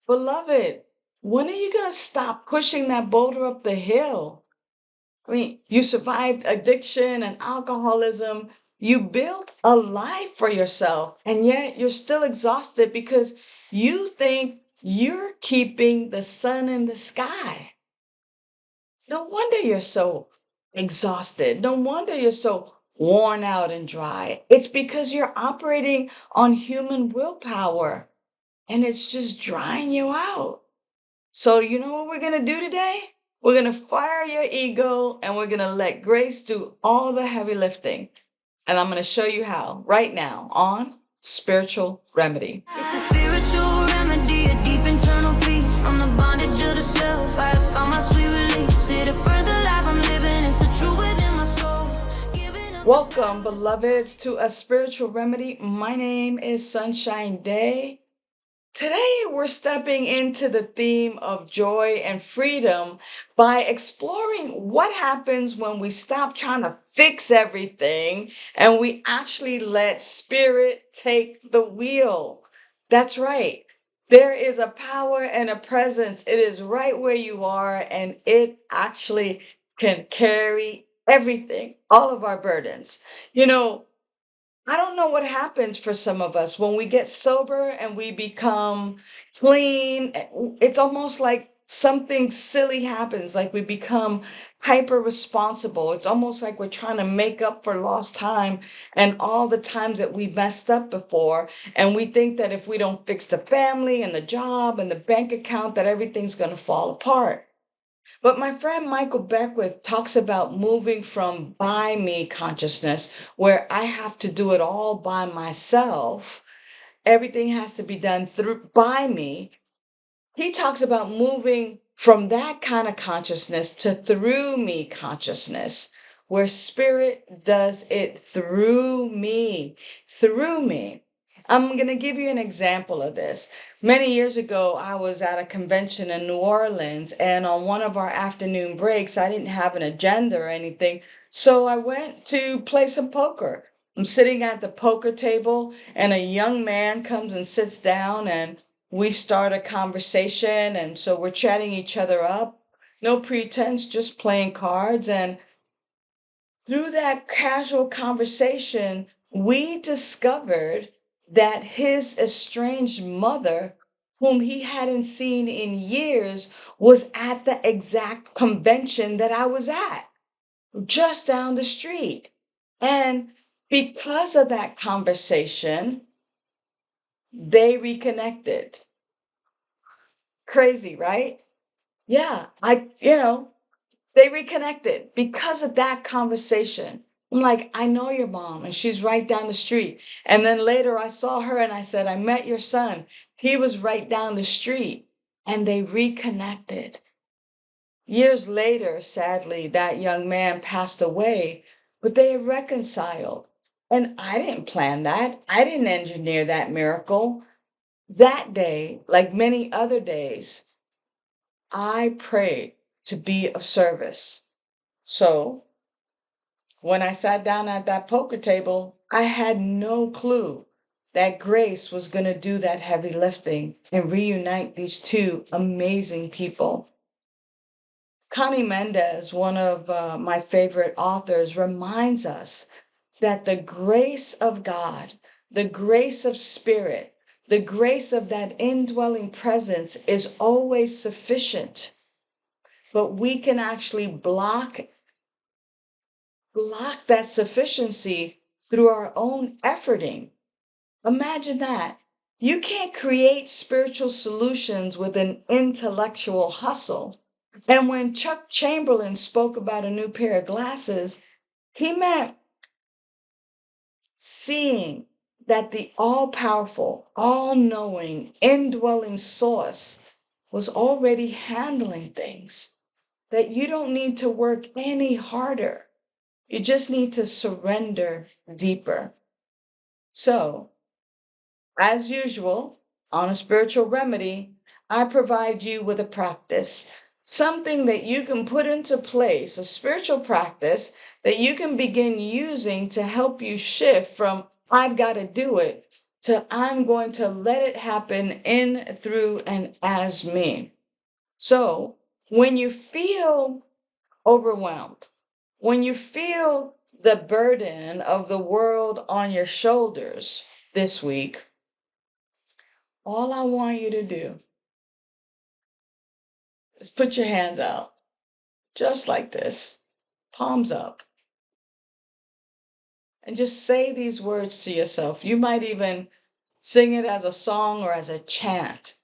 Beloved, when are you going to stop pushing that boulder up the hill? I mean, you survived addiction and alcoholism. You built a life for yourself, and yet you're still exhausted because you think you're keeping the sun in the sky. No wonder you're so exhausted. No wonder you're so worn out and dry. It's because you're operating on human willpower and it's just drying you out. So, you know what we're going to do today? We're going to fire your ego and we're going to let grace do all the heavy lifting. And I'm going to show you how right now on Spiritual Remedy. It's a spiritual remedy, a deep internal peace from the bondage of the self. I have found my sweet release. It affirms the life I'm living. It's the truth within my soul. Welcome, beloveds, to a Spiritual Remedy. My name is Sunshine Daye. Today, we're stepping into the theme of joy and freedom by exploring what happens when we stop trying to fix everything and we actually let spirit take the wheel. That's right. There is a power and a presence. It is right where you are, and it actually can carry everything, all of our burdens. You know, I don't know what happens for some of us when we get sober and we become clean. It's almost like something silly happens, like we become hyper responsible. It's almost like we're trying to make up for lost time and all the times that we messed up before. And we think that if we don't fix the family and the job and the bank account, that everything's going to fall apart. But my friend Michael Beckwith talks about moving from by me consciousness, where I have to do it all by myself. Everything has to be done through by me. He talks about moving from that kind of consciousness to through me consciousness, where spirit does it through me, through me. I'm going to give you an example of this. Many years ago, I was at a convention in New Orleans, and on one of our afternoon breaks, I didn't have an agenda or anything, so I went to play some poker. I'm sitting at the poker table, and a young man comes and sits down, and we start a conversation. And so we're chatting each other up, no pretense, just playing cards. And through that casual conversation, we discovered that his estranged mother, whom he hadn't seen in years, was at the exact convention that I was at, just down the street. And because of that conversation, they reconnected. Crazy, right? Yeah, they reconnected because of that conversation. I'm like, I know your mom, and she's right down the street. And then later I saw her and I said, I met your son. He was right down the street. And they reconnected. Years later, sadly, that young man passed away, but they reconciled. And I didn't plan that. I didn't engineer that miracle. That day, like many other days, I prayed to be of service. So when I sat down at that poker table, I had no clue that grace was going to do that heavy lifting and reunite these two amazing people. Connie Mendez, one of my favorite authors, reminds us that the grace of God, the grace of spirit, the grace of that indwelling presence is always sufficient. But we can actually block that sufficiency through our own efforting. Imagine that. You can't create spiritual solutions with an intellectual hustle. And when Chuck Chamberlain spoke about a new pair of glasses, he meant seeing that the all powerful, all knowing, indwelling source was already handling things, that you don't need to work any harder. You just need to surrender deeper. So, as usual, on a spiritual remedy, I provide you with a practice, something that you can put into place, a spiritual practice that you can begin using to help you shift from I've got to do it to I'm going to let it happen in, through, and as me. So when you feel overwhelmed, when you feel the burden of the world on your shoulders this week, all I want you to do is put your hands out, just like this, palms up, and just say these words to yourself. You might even sing it as a song or as a chant,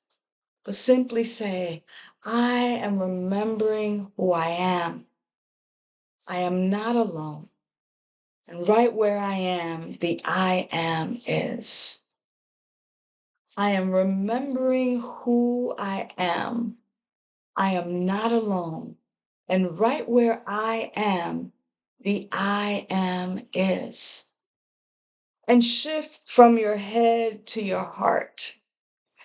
but simply say, I am remembering who I am. I am not alone. And right where I am, the I am is. I am remembering who I am. I am not alone. And right where I am, the I am is. And shift from your head to your heart,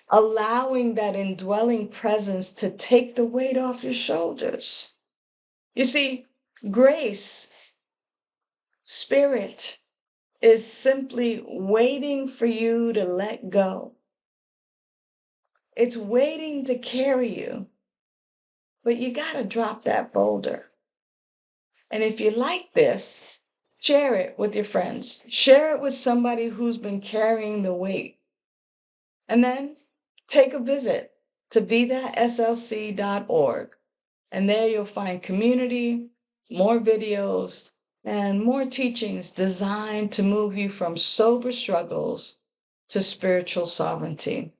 allowing that indwelling presence to take the weight off your shoulders. You see, grace, spirit, is simply waiting for you to let go. It's waiting to carry you, but you got to drop that boulder. And if you like this, share it with your friends. Share it with somebody who's been carrying the weight. And then take a visit to vidaslc.org. And there you'll find community, more videos, and more teachings designed to move you from sober struggles to spiritual sovereignty.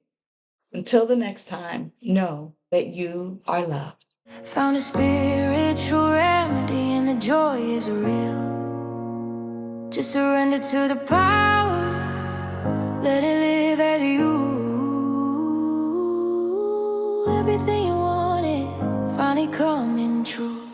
Until the next time, know that you are loved. Found a spiritual remedy and the joy is real. Just surrender to the power, let it live as you. Everything you wanted finally coming true.